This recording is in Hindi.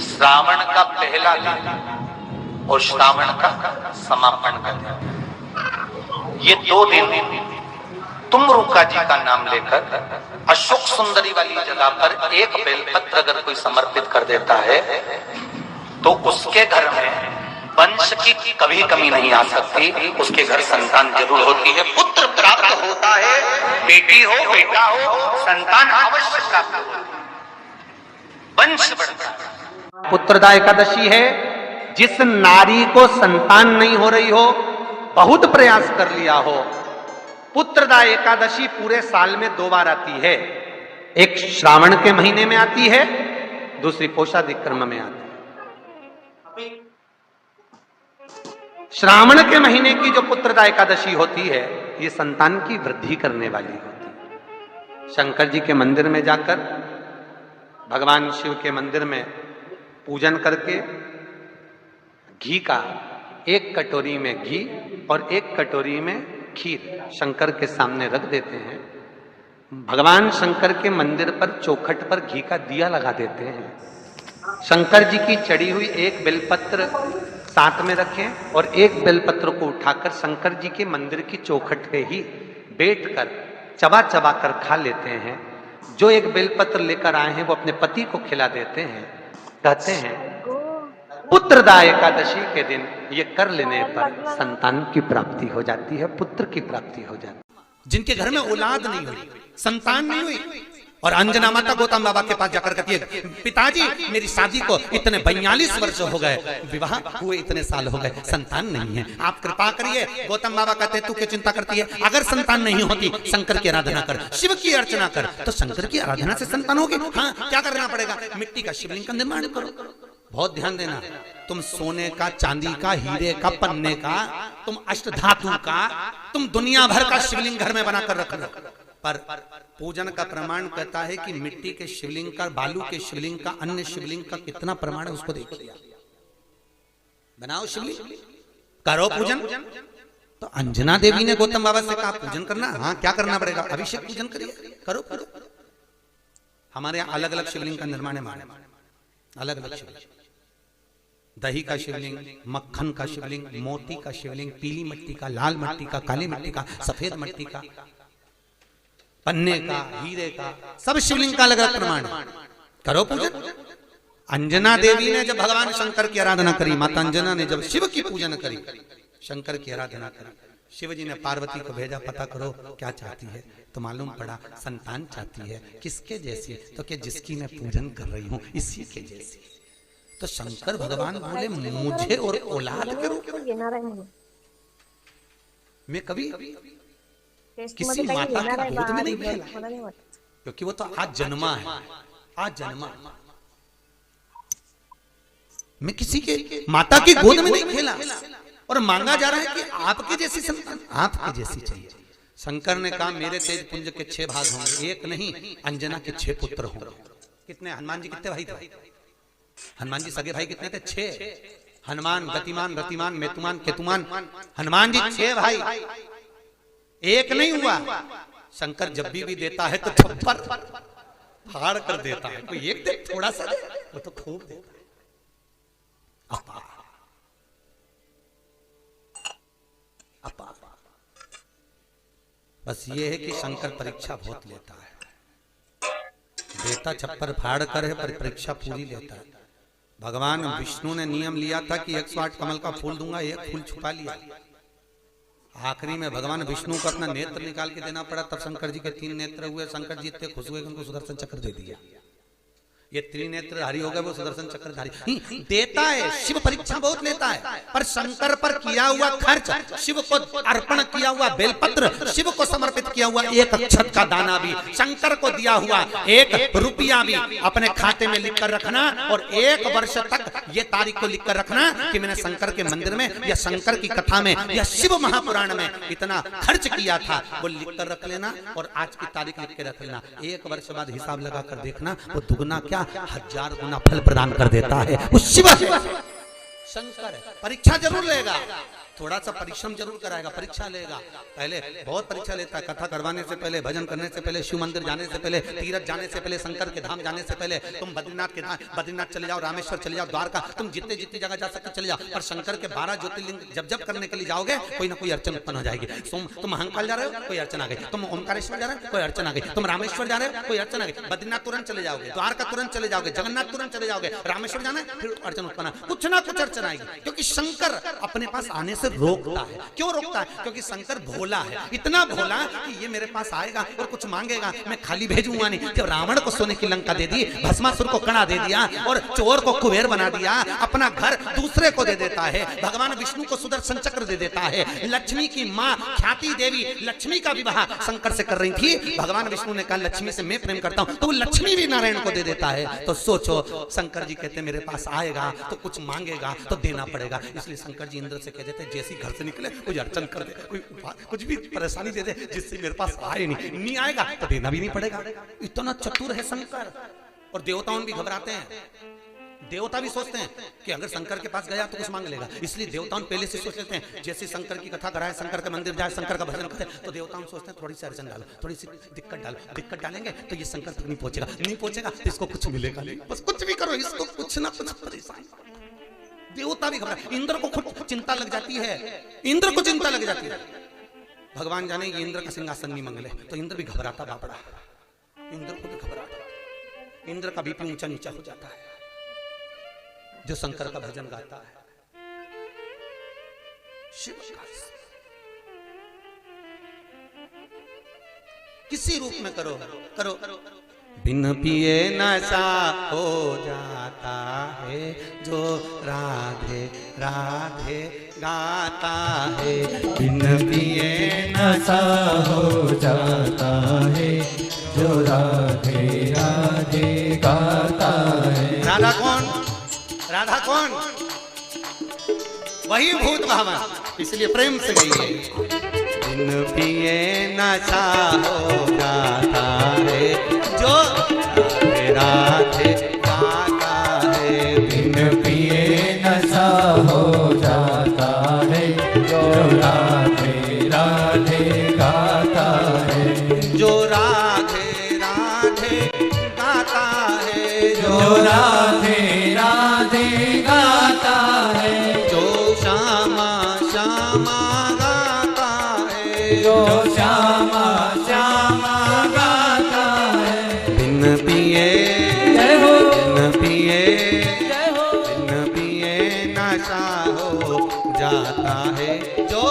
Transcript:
श्रावण का पहला दिन और श्रावण का समापन का दिन, ये 2 दिन तुमरुका जी का नाम लेकर अशोक सुंदरी वाली जगह पर एक बेलपत्र अगर कोई समर्पित कर देता है तो उसके घर में वंश की कभी कमी नहीं आ सकती, उसके घर संतान जरूर होती है, पुत्र प्राप्त होता है, बेटी हो बेटा हो संतान अवश्य प्राप्त होता है, वंश बढ़ता है। पुत्रदा एकादशी है, जिस नारी को संतान नहीं हो रही हो, बहुत प्रयास कर लिया हो, पुत्रदा एकादशी पूरे साल में 2 बार आती है। एक श्रावण के महीने में आती है, दूसरी पोषादिक क्रम में आती है। श्रावण के महीने की जो पुत्रदा एकादशी होती है, ये संतान की वृद्धि करने वाली होती है। शंकर जी के मंदिर में जाकर, भगवान शिव के मंदिर में पूजन करके घी का 1 कटोरी में घी और 1 कटोरी में खीर शंकर के सामने रख देते हैं। भगवान शंकर के मंदिर पर चौखट पर घी का दिया लगा देते हैं। शंकर जी की चढ़ी हुई 1 बेलपत्र साथ में रखें और 1 बेलपत्र को उठाकर शंकर जी के मंदिर की चौखट पे ही बैठकर चबा चबा कर खा लेते हैं। जो 1 बेलपत्र लेकर आए हैं वो अपने पति को खिला देते हैं। कहते हैं पुत्रदा एकादशी के दिन ये कर लेने पर संतान की प्राप्ति हो जाती है, पुत्र की प्राप्ति हो जाती है। जिनके घर में औलाद नहीं हुई, संतान नहीं हुई, और अंजना माता गौतम बाबा के पास जाकर कहती है, पिताजी मेरी शादी को इतने 42 वर्ष हो गए, विवाह हुए इतने साल हो गए, संतान नहीं है, आप कृपा करिए। गौतम बाबा कहते तू क्यों चिंता करती है, अगर संतान नहीं होती शंकर की आराधना कर, शिव की अर्चना कर, तो शंकर की आराधना से संतान होगी। हाँ, क्या करना पड़ेगा, मिट्टी का शिवलिंग का निर्माण करो। बहुत ध्यान देना, तुम सोने का, चांदी का, हीरे का, पन्ने का, तुम अष्टधातु का, तुम दुनिया भर का शिवलिंग घर में बनाकर रख लो, पर पूजन का प्रमाण कहता है कि मिट्टी के शिवलिंग का, बालू के शिवलिंग का, अन्य शिवलिंग का कितना प्रमाण है उसको देखिए। बनाओ शिवलिंग, करो पूजन। तो अंजना देवी ने गौतम बाबा से कहा पूजन करना, हाँ क्या करना पड़ेगा, अभिषेक पूजन करिए, करो करो। हमारे यहाँ अलग अलग शिवलिंग का निर्माण है, अलग अलग शिवलिंग, दही का शिवलिंग, मक्खन का शिवलिंग, मोती का शिवलिंग, पीली मिट्टी का, लाल मिट्टी का, काली मिट्टी का, सफेद मिट्टी का, पन्ने का, हीरे का, सब शिवलिंग का अलग अलग प्रमाण है। करो पूजन। अंजना देवी ने जब भगवान शंकर की आराधना करी, माता अंजना ने जब शिव की पूजन करी, शंकर की आराधना करी, शिव जी ने पार्वती को भेजा पता करो क्या चाहती है, तो मालूम पड़ा संतान चाहती है। किसके जैसी, तो क्या जिसकी मैं पूजन कर रही हूँ इसी के जैसी। तो शंकर भगवान बोले मुझे और औलाद के रूप में मैं कभी किसी माता की गोद में नहीं खेला, क्योंकि वो तो आज जन्मा है, आज जन्मा। मैं किसी के माता की गोद में नहीं खेला, और मांगा जा रहा है कि आपके जैसी संतान, आपके जैसी चाहिए। शंकर ने कहा मेरे तेज पुंज के 6 भाग होंगे, 1 नहीं, अंजना के 6 पुत्र होंगे। कितने, हनुमान जी कितने भाई थे, हनुमान जी सगे भाई कितने थे, 6। हनुमान, गतिमान, रतिमान, मेतुमान, केतुमान, हनुमान जी 6 भाई, 1 नहीं हुआ। शंकर जब भी देता है तो छप्पर फाड़ कर देता है, कोई 1 दे, थोड़ा सा दे, वो तो खूब देता है। अपा अपा, बस ये है कि शंकर परीक्षा बहुत लेता है, देता छप्पर फाड़ कर है पर परीक्षा पूरी लेता है। भगवान विष्णु ने नियम लिया था कि 108 कमल का फूल दूंगा, 1 फूल छुपा लिया। आखिरी में भगवान विष्णु को अपना नेत्र निकाल के देना पड़ा, तब शंकर जी के 3 नेत्र हुए। शंकर जी इतने खुश हुए कि उनको सुदर्शन चक्र दे दिया। ये त्रिनेत्रधारी हो गए, वो सुदर्शन चक्रधारी। देता है, शिव परीक्षा बहुत लेता है, पर शंकर पर किया हुआ खर्च, शिव को अर्पण किया हुआ बेलपत्र, शिव को समर्पित किया हुआ 1 अक्षत का दाना भी, शंकर को दिया हुआ 1 रुपया भी अपने खाते में लिख कर रखना, और 1 वर्ष तक ये तारीख को लिख कर रखना कि मैंने शंकर के मंदिर में या शंकर की कथा में या शिव महापुराण में इतना खर्च किया था, वो लिख कर रख लेना, और आज की तारीख लिख के रख लेना। 1 वर्ष बाद हिसाब लगा कर देखना, वो दुगना क्या 1000 गुना फल प्रदान कर देता है। वो शिव है, शंकर है। परीक्षा जरूर लेगा, थोड़ा सा परिश्रम जरूर कराएगा, परीक्षा लेगा। पहले बहुत परीक्षा लेता है, कथा करवाने से पहले, भजन करने से पहले, शिव मंदिर जाने से पहले, तीर्थ जाने से पहले, शंकर के धाम जाने से पहले, तुम बद्रीनाथ चले जाओ, रामेश्वर चले जाओ, द्वारका, तुम जितने जितनी जगह जा सकते चले जाओ। पर शंकर के 12 ज्योतिर्लिंग जब करने के लिए जाओगे, कोई ना कोई अड़चन उत्पन्न हो जाएगी। तुम महाकाल जा रहे हो, कोई अड़चन आ गई। तुम ओमकारेश्वर जा रहे हो, कोई अड़चन आ गई। तुम रामेश्वर जा रहे हो, कोई अड़चन आ गई। बद्रीनाथ तुरंत चले जाओगे, द्वारका तुरंत चले जाओगे, जगन्नाथ तुरंत चले जाओगे, रामेश्वर जाना है, फिर अड़चन उत्पन्न, कुछ ना कुछ अड़चन आएगी। क्योंकि शंकर अपने पास आने से रोकता है। क्यों रोकता है? क्योंकि शंकर भोला है, इतना भोला कि ये मेरे पास आएगा और कुछ मांगेगा, मैं खाली भेजूंगा नहीं। जब रावण को सोने की लंका दे दी, भस्मासुर को कड़ा दे दिया और चोर को कुबेर बना दिया, अपना घर दूसरे को दे देता है। भगवान विष्णु को सुदर्शन चक्र दे देता है। लक्ष्मी की माँ ख्याति देवी लक्ष्मी का विवाह शंकर से कर रही थी। भगवान विष्णु ने कहा लक्ष्मी से मैं प्रेम करता हूँ, तो वो लक्ष्मी भी नारायण को दे देता है। तो सोचो, शंकर जी कहते मेरे पास आएगा तो कुछ मांगेगा तो देना पड़ेगा। इसलिए शंकर जी इंद्र से कह देते जैसे घर से निकले कोई अड़चन कर दे, कोई कुछ भी परेशानी दे दे जिससे मेरे पास आए नहीं आएगा तो देना भी नहीं पड़ेगा। इतना चतुर है शंकर। और देवताओं भी घबराते हैं, देवता भी सोचते हैं कि अगर शंकर के पास गया तो कुछ मांग लेगा। इसलिए देवताओं पहले से सोच लेते हैं, जैसे शंकर की कथा कराए, शंकर के मंदिर जाए, शंकर का भजन करे, तो देवताओं सोचते हैं थोड़ी सी अड़चन डालो, थोड़ी सी दिक्कत डालो। दिक्कत डालेंगे तो ये शंकर तक नहीं पहुंचेगा तो इसको कुछ मिलेगा नहीं। बस कुछ भी करो, इसको कुछ ना कुछ परेशान। देवता भी घबरा, इंद्र को खुद चिंता लग जाती है, इंद्र को चिंता लग जाती है। भगवान जाने ये इंद्र का सिंहासन नहीं मंगले, तो इंद्र भी घबराता बापड़ा, इंद्र को भी घबराता, इंद्र का बीपी ऊंचा नीचा हो जाता है जो शंकर का भजन गाता है। शिव का किसी रूप में करो करो, बिन पिए नशा हो जाता है जो राधे राधे गाता है। बिन पिए नशा हो जाता है जो राधे राधे गाता है। राधा कौन? राधा कौन? वही भूत भावन, इसलिए प्रेम से गई। बिन पिए नशा हो जाता है जो राधे राधे गाता है। बिन पिए नशा हो जाता है जो राधे राधे गाता है। जो राधे राधे गाता है, जो राधे राधे गाता है। जो श्यामा श्यामा गाता है, जो श्यामा श्यामा गाता है। बिन पिए जय हो, बिन पिए जय हो, बिन पिए नशा हो जाता है जो